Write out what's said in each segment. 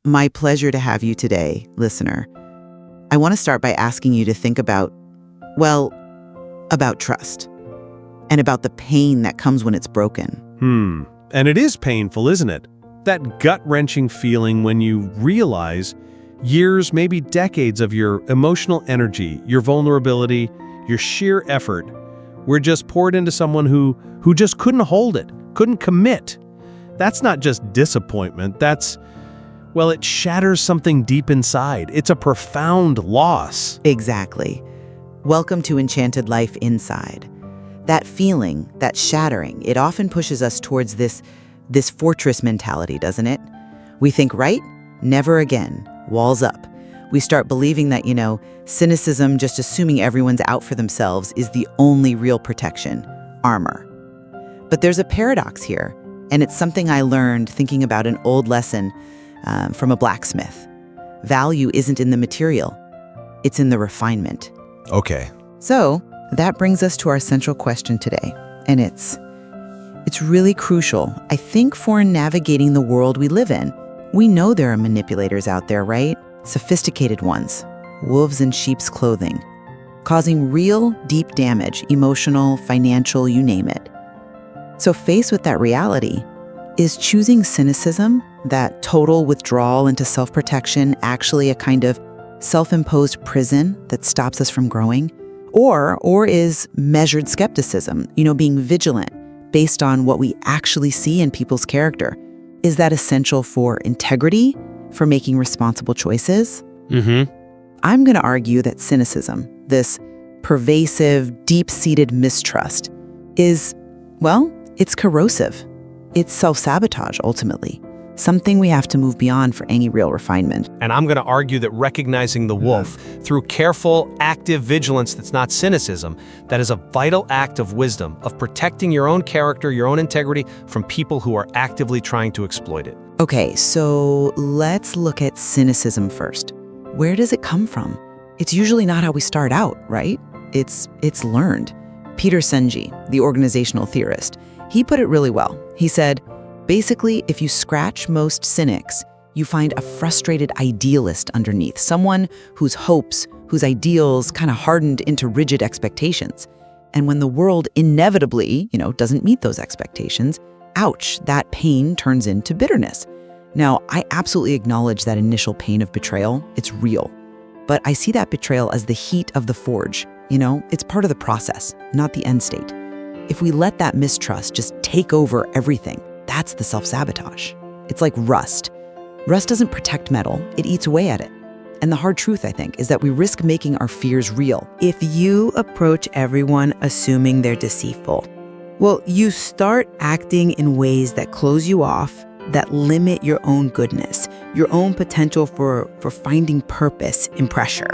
My pleasure to have you today, listener. I want to start by asking you to think about trust and about the pain that comes when it's broken. And it is painful, isn't it? That gut-wrenching feeling when you realize years, maybe decades of your emotional energy, your vulnerability, your sheer effort were just poured into someone who just couldn't hold it, couldn't commit. That's not just disappointment, it shatters something deep inside. It's a profound loss. Exactly. Welcome to Enchanted Life Inside. That feeling, that shattering, it often pushes us towards this fortress mentality, doesn't it? We think, right? Never again. Walls up. We start believing that, cynicism, just assuming everyone's out for themselves, is the only real protection, armor. But there's a paradox here, and it's something I learned thinking about an old lesson from a blacksmith. Value isn't in the material, it's in the refinement. Okay. So, that brings us to our central question today, and it's really crucial, I think, for navigating the world we live in. We know there are manipulators out there, right? Sophisticated ones, wolves in sheep's clothing, causing real, deep damage, emotional, financial, you name it. So faced with that reality, is choosing cynicism, that total withdrawal into self-protection, actually a kind of self-imposed prison that stops us from growing? Or is measured skepticism, being vigilant based on what we actually see in people's character? Is that essential for integrity, for making responsible choices? I'm going to argue that cynicism, this pervasive, deep-seated mistrust, it's corrosive. It's self-sabotage, ultimately. Something we have to move beyond for any real refinement. And I'm going to argue that recognizing the wolf through careful, active vigilance that's not cynicism, that is a vital act of wisdom, of protecting your own character, your own integrity from people who are actively trying to exploit it. Okay, so let's look at cynicism first. Where does it come from? It's usually not how we start out, right? It's learned. Peter Senge, the organizational theorist, he put it really well. He said, basically, if you scratch most cynics, you find a frustrated idealist underneath, someone whose hopes, whose ideals kind of hardened into rigid expectations. And when the world inevitably, doesn't meet those expectations, ouch, that pain turns into bitterness. Now, I absolutely acknowledge that initial pain of betrayal. It's real. But I see that betrayal as the heat of the forge. It's part of the process, not the end state. If we let that mistrust just take over everything, that's the self-sabotage. It's like rust. Rust doesn't protect metal, it eats away at it. And the hard truth, I think, is that we risk making our fears real. If you approach everyone assuming they're deceitful, you start acting in ways that close you off, that limit your own goodness, your own potential for finding purpose in pressure.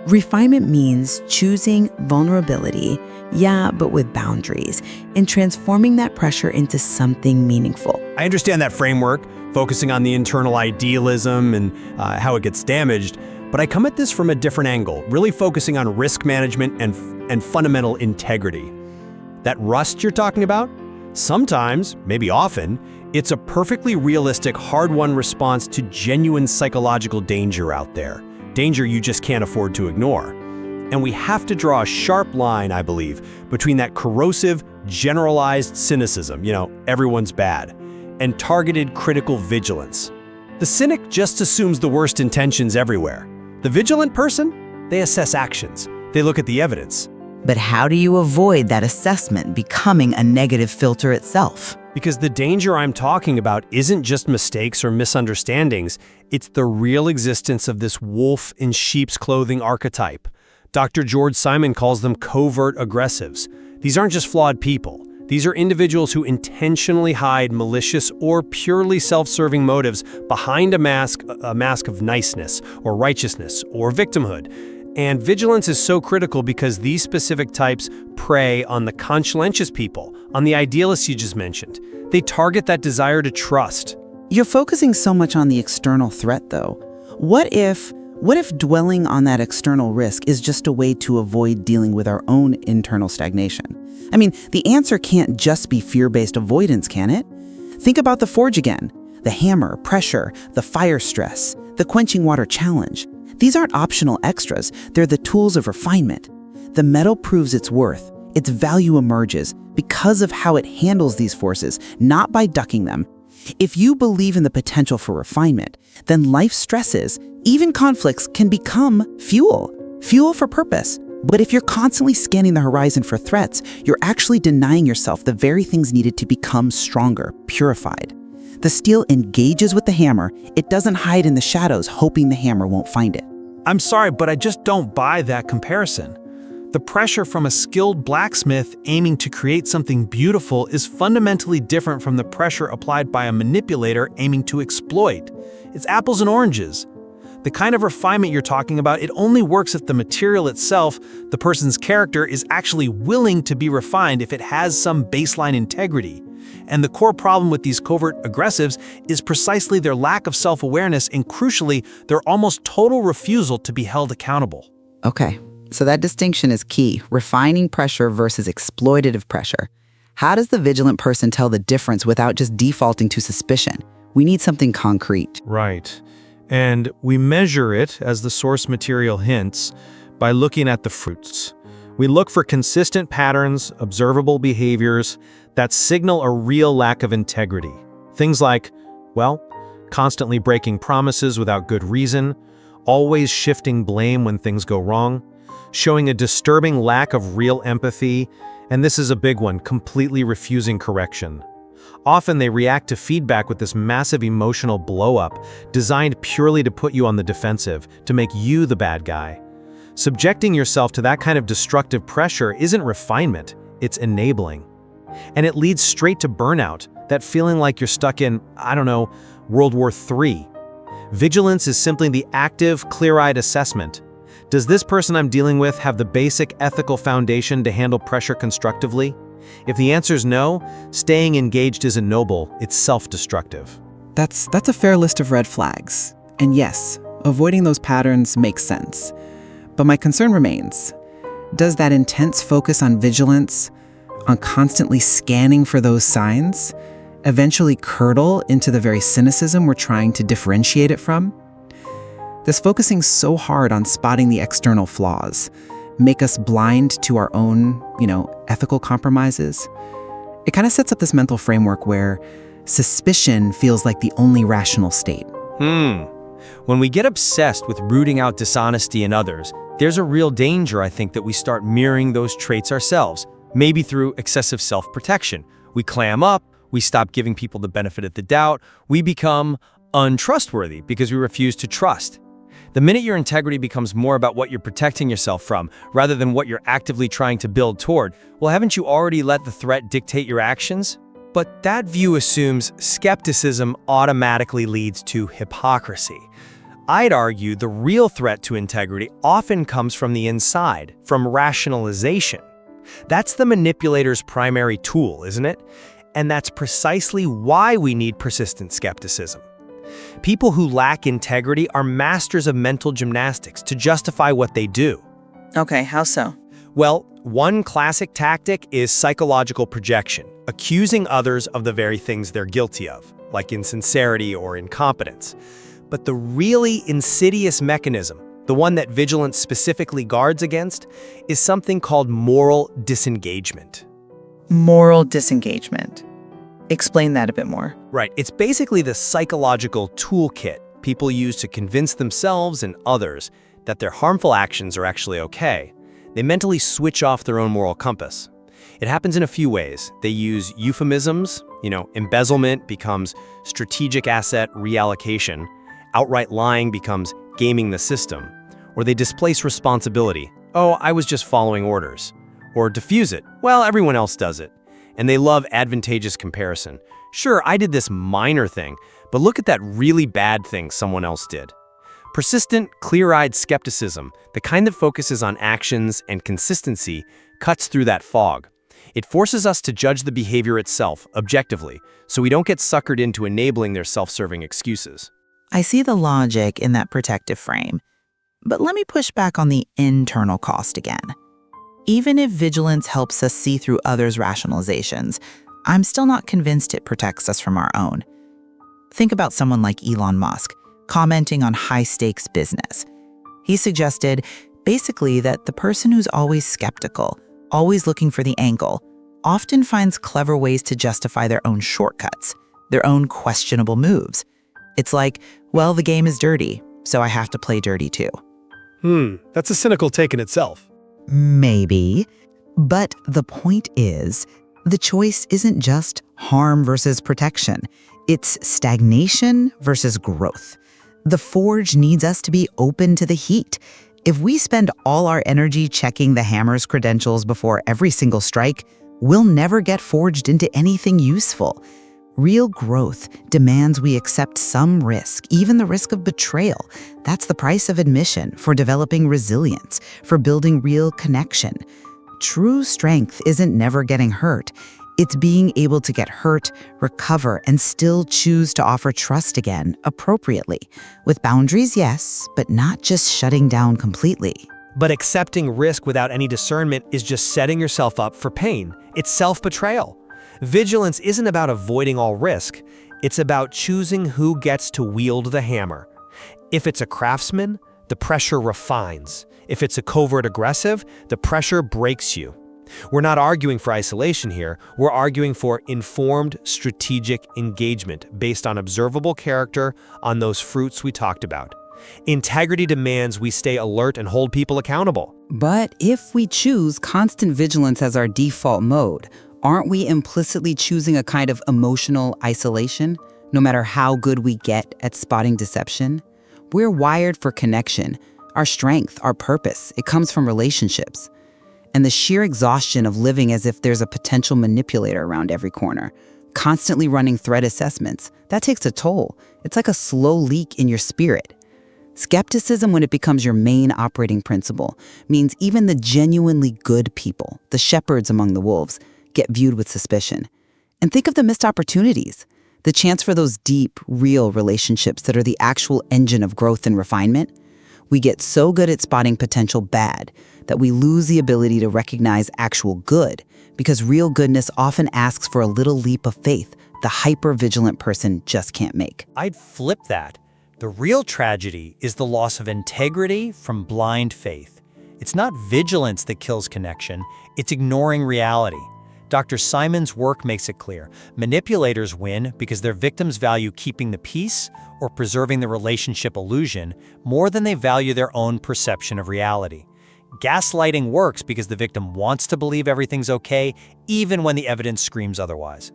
Refinement means choosing vulnerability, but with boundaries, and transforming that pressure into something meaningful. I understand that framework, focusing on the internal idealism and how it gets damaged, but I come at this from a different angle, really focusing on risk management and fundamental integrity. That rust you're talking about? Sometimes, maybe often, it's a perfectly realistic, hard-won response to genuine psychological danger out there. Danger you just can't afford to ignore. And we have to draw a sharp line, I believe, between that corrosive, generalized cynicism, everyone's bad, and targeted critical vigilance. The cynic just assumes the worst intentions everywhere. The vigilant person, they assess actions. They look at the evidence. But how do you avoid that assessment becoming a negative filter itself? Because the danger I'm talking about isn't just mistakes or misunderstandings, it's the real existence of this wolf in sheep's clothing archetype. Dr. George Simon calls them covert aggressives. These aren't just flawed people. These are individuals who intentionally hide malicious or purely self-serving motives behind a mask of niceness or righteousness or victimhood. And vigilance is so critical because these specific types prey on the conscientious people, on the idealists you just mentioned. They target that desire to trust. You're focusing so much on the external threat, though. What if dwelling on that external risk is just a way to avoid dealing with our own internal stagnation? The answer can't just be fear-based avoidance, can it? Think about the forge again. The hammer, pressure, the fire stress, the quenching water challenge. These aren't optional extras, they're the tools of refinement. The metal proves its worth, its value emerges because of how it handles these forces, not by ducking them. If you believe in the potential for refinement, then life stresses, even conflicts, can become fuel for purpose. But if you're constantly scanning the horizon for threats, you're actually denying yourself the very things needed to become stronger, purified. The steel engages with the hammer, it doesn't hide in the shadows hoping the hammer won't find it. I'm sorry, but I just don't buy that comparison. The pressure from a skilled blacksmith aiming to create something beautiful is fundamentally different from the pressure applied by a manipulator aiming to exploit. It's apples and oranges. The kind of refinement you're talking about, it only works if the material itself, the person's character, is actually willing to be refined if it has some baseline integrity. And the core problem with these covert aggressives is precisely their lack of self-awareness and, crucially, their almost total refusal to be held accountable. Okay, so that distinction is key, refining pressure versus exploitative pressure. How does the vigilant person tell the difference without just defaulting to suspicion? We need something concrete. Right. And we measure it, as the source material hints, by looking at the fruits. We look for consistent patterns, observable behaviors that signal a real lack of integrity. Things like, well, constantly breaking promises without good reason, always shifting blame when things go wrong, showing a disturbing lack of real empathy, and this is a big one, completely refusing correction. Often they react to feedback with this massive emotional blow-up, designed purely to put you on the defensive, to make you the bad guy. Subjecting yourself to that kind of destructive pressure isn't refinement, it's enabling. And it leads straight to burnout, that feeling like you're stuck in, World War III. Vigilance is simply the active, clear-eyed assessment. Does this person I'm dealing with have the basic ethical foundation to handle pressure constructively? If the answer is no, staying engaged isn't noble, it's self-destructive. That's a fair list of red flags. And yes, avoiding those patterns makes sense. But my concern remains. Does that intense focus on vigilance, on constantly scanning for those signs, eventually curdle into the very cynicism we're trying to differentiate it from? Does focusing so hard on spotting the external flaws make us blind to our own, ethical compromises? It kind of sets up this mental framework where suspicion feels like the only rational state. When we get obsessed with rooting out dishonesty in others, there's a real danger, I think, that we start mirroring those traits ourselves, maybe through excessive self-protection. We clam up, we stop giving people the benefit of the doubt, we become untrustworthy because we refuse to trust. The minute your integrity becomes more about what you're protecting yourself from, rather than what you're actively trying to build toward, well, haven't you already let the threat dictate your actions? But that view assumes skepticism automatically leads to hypocrisy. I'd argue the real threat to integrity often comes from the inside, from rationalization. That's the manipulator's primary tool, isn't it? And that's precisely why we need persistent skepticism. People who lack integrity are masters of mental gymnastics to justify what they do. Okay, how so? Well, one classic tactic is psychological projection, accusing others of the very things they're guilty of, like insincerity or incompetence. But the really insidious mechanism, the one that vigilance specifically guards against, is something called moral disengagement. Moral disengagement. Explain that a bit more. Right, it's basically the psychological toolkit people use to convince themselves and others that their harmful actions are actually okay. They mentally switch off their own moral compass. It happens in a few ways. They use euphemisms, embezzlement becomes strategic asset reallocation, outright lying becomes gaming the system, or they displace responsibility. Oh, I was just following orders. Or diffuse it. Well, everyone else does it. And they love advantageous comparison. Sure, I did this minor thing, but look at that really bad thing someone else did. Persistent, clear-eyed skepticism, the kind that focuses on actions and consistency, cuts through that fog. It forces us to judge the behavior itself, objectively, so we don't get suckered into enabling their self-serving excuses. I see the logic in that protective frame, but let me push back on the internal cost again. Even if vigilance helps us see through others' rationalizations, I'm still not convinced it protects us from our own. Think about someone like Elon Musk, commenting on high-stakes business. He suggested, basically, that the person who's always skeptical, always looking for the angle, often finds clever ways to justify their own shortcuts, their own questionable moves. It's like, well, the game is dirty, so I have to play dirty too. That's a cynical take in itself. Maybe. But the point is, the choice isn't just harm versus protection. It's stagnation versus growth. The forge needs us to be open to the heat. If we spend all our energy checking the hammer's credentials before every single strike, we'll never get forged into anything useful. Real growth demands we accept some risk, even the risk of betrayal. That's the price of admission for developing resilience, for building real connection. True strength isn't never getting hurt. It's being able to get hurt, recover, and still choose to offer trust again, appropriately. With boundaries, yes, but not just shutting down completely. But accepting risk without any discernment is just setting yourself up for pain. It's self-betrayal. Vigilance isn't about avoiding all risk. It's about choosing who gets to wield the hammer. If it's a craftsman, the pressure refines. If it's a covert aggressive, the pressure breaks you. We're not arguing for isolation here. We're arguing for informed, strategic engagement based on observable character on those fruits we talked about. Integrity demands we stay alert and hold people accountable. But if we choose constant vigilance as our default mode, aren't we implicitly choosing a kind of emotional isolation, no matter how good we get at spotting deception? We're wired for connection. Our strength, our purpose, it comes from relationships. And the sheer exhaustion of living as if there's a potential manipulator around every corner, constantly running threat assessments, that takes a toll. It's like a slow leak in your spirit. Skepticism, when it becomes your main operating principle, means even the genuinely good people, the shepherds among the wolves, get viewed with suspicion. And think of the missed opportunities, the chance for those deep, real relationships that are the actual engine of growth and refinement. We get so good at spotting potential bad that we lose the ability to recognize actual good, because real goodness often asks for a little leap of faith the hyper-vigilant person just can't make. I'd flip that. The real tragedy is the loss of integrity from blind faith. It's not vigilance that kills connection, it's ignoring reality. Dr. Simon's work makes it clear. Manipulators win because their victims value keeping the peace or preserving the relationship illusion more than they value their own perception of reality. Gaslighting works because the victim wants to believe everything's okay, even when the evidence screams otherwise.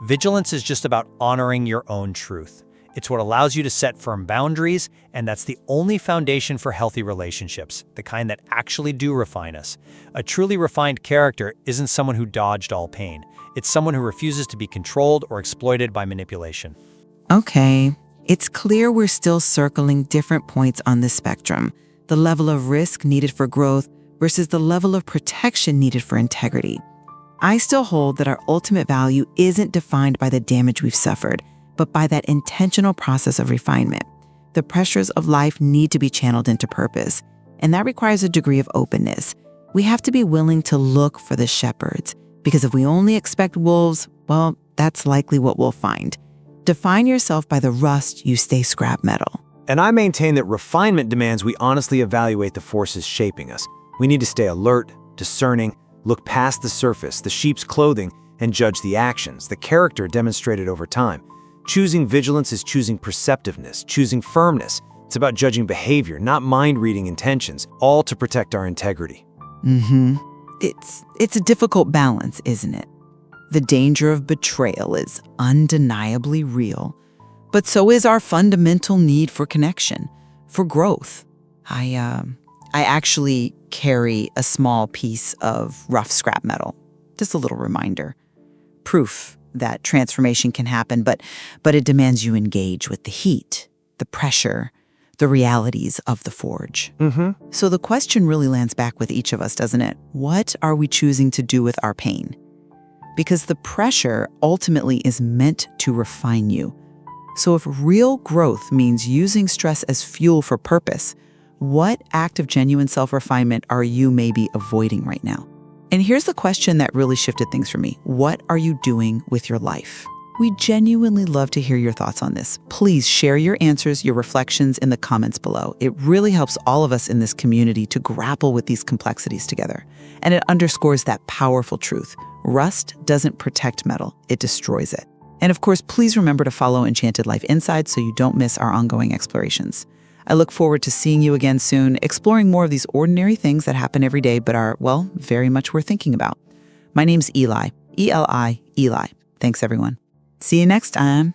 Vigilance is just about honoring your own truth. It's what allows you to set firm boundaries, and that's the only foundation for healthy relationships, the kind that actually do refine us. A truly refined character isn't someone who dodged all pain. It's someone who refuses to be controlled or exploited by manipulation. Okay, it's clear we're still circling different points on the spectrum. The level of risk needed for growth versus the level of protection needed for integrity. I still hold that our ultimate value isn't defined by the damage we've suffered, but by that intentional process of refinement. The pressures of life need to be channeled into purpose, and that requires a degree of openness. We have to be willing to look for the shepherds, because if we only expect wolves, well, that's likely what we'll find. Define yourself by the rust you stay scrap metal. And I maintain that refinement demands we honestly evaluate the forces shaping us. We need to stay alert, discerning, look past the surface, the sheep's clothing, and judge the actions, the character demonstrated over time. Choosing vigilance is choosing perceptiveness, choosing firmness. It's about judging behavior, not mind-reading intentions, all to protect our integrity. It's a difficult balance, isn't it? The danger of betrayal is undeniably real, but so is our fundamental need for connection, for growth. I actually carry a small piece of rough scrap metal, just a little reminder. Proof that transformation can happen, but it demands you engage with the heat, the pressure, the realities of the forge. So the question really lands back with each of us, doesn't it? What are we choosing to do with our pain? Because the pressure ultimately is meant to refine you. So if real growth means using stress as fuel for purpose, what act of genuine self-refinement are you maybe avoiding right now? And here's the question that really shifted things for me. What are you doing with your life? We genuinely love to hear your thoughts on this. Please share your answers, your reflections in the comments below. It really helps all of us in this community to grapple with these complexities together. And it underscores that powerful truth. Rust doesn't protect metal, it destroys it. And of course, please remember to follow Enchanted Life Inside so you don't miss our ongoing explorations. I look forward to seeing you again soon, exploring more of these ordinary things that happen every day but are, well, very much worth thinking about. My name's Eli, E-L-I, Eli. Thanks, everyone. See you next time.